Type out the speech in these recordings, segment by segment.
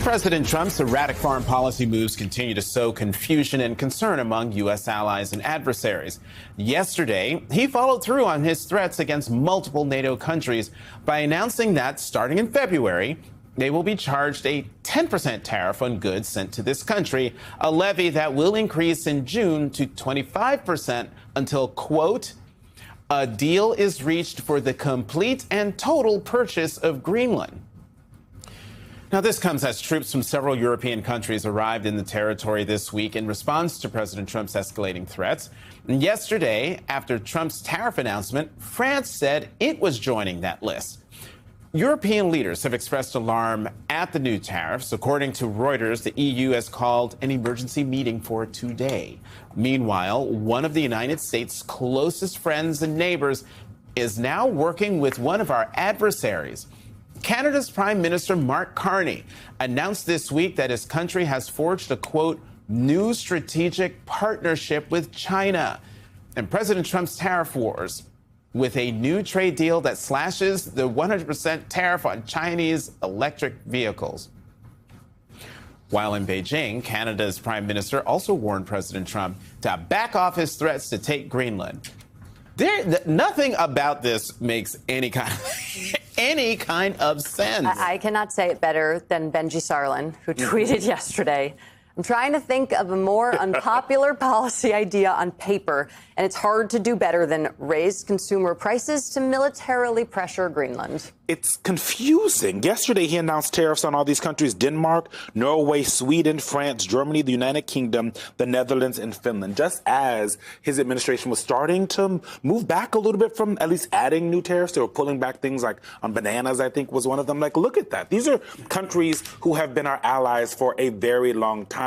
President Trump's erratic foreign policy moves continue to sow confusion and concern among U.S. allies and adversaries. Yesterday, he followed through on his threats against multiple NATO countries by announcing that starting in February, they will be charged a 10% tariff on goods sent to this country, a levy that will increase in June to 25% until, quote, a deal is reached for the complete and total purchase of Greenland. Now, this comes as troops from several European countries arrived in the territory this week in response to President Trump's escalating threats. And yesterday, after Trump's tariff announcement, France said it was joining that list. European leaders have expressed alarm at the new tariffs. According to Reuters, the EU has called an emergency meeting for today. Meanwhile, one of the United States' closest friends and neighbors is now working with one of our adversaries. Canada's Prime Minister Mark Carney announced this week that his country has forged a, quote, new strategic partnership with China. And President Trump's tariff wars with a new trade deal that slashes the 100% tariff on Chinese electric vehicles. While in Beijing, Canada's Prime Minister also warned President Trump to back off his threats to take Greenland. Nothing about this makes any kind of sense. I cannot say it better than Benji Sarlin, who tweeted yesterday. I'm trying to think of a more unpopular policy idea on paper, and it's hard to do better than raise consumer prices to militarily pressure Greenland. It's confusing. Yesterday, he announced tariffs on all these countries: Denmark, Norway, Sweden, France, Germany, the United Kingdom, the Netherlands, and Finland, just as his administration was starting to move back a little bit from at least adding new tariffs. They were pulling back things like on bananas, I think was one of them. Like, look at that. These are countries who have been our allies for a very long time.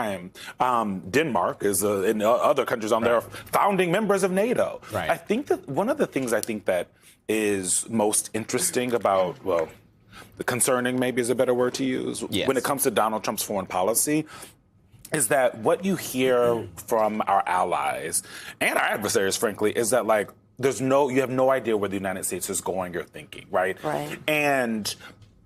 Denmark is, and other countries on there, are founding members of NATO. Right. I think that one of the things that is most interesting about, well, the concerning maybe is a better word to use, yes, when it comes to Donald Trump's foreign policy, is that what you hear from our allies and our adversaries, frankly, is that, like, you have no idea where the United States is going or thinking, right? Right. And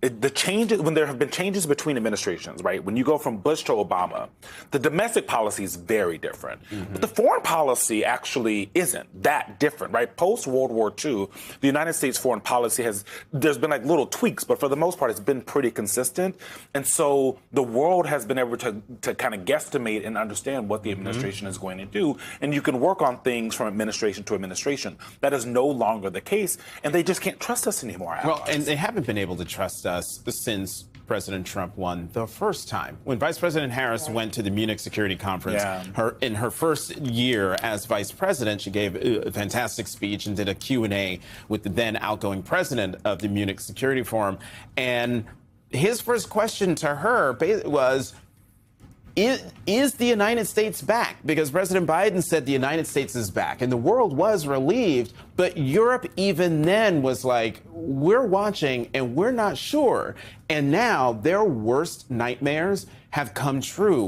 the changes, when there have been changes between administrations, right? When you go from Bush to Obama, the domestic policy is very different. Mm-hmm. But the foreign policy actually isn't that different, right? Post World War II, the United States foreign policy there's been like little tweaks, but for the most part, it's been pretty consistent. And so the world has been able to kind of guesstimate and understand what the administration is going to do. And you can work on things from administration to administration. That is no longer the case. And they just can't trust us anymore. Well, and they haven't been able to trust us since President Trump won the first time. When Vice President Harris went to the Munich Security Conference, in her first year as vice president, she gave a fantastic speech and did a Q&A with the then outgoing president of the Munich Security Forum. And his first question to her was, is the United States back? Because President Biden said the United States is back, and the world was relieved. But Europe even then was like, we're watching and we're not sure. And now their worst nightmares have come true.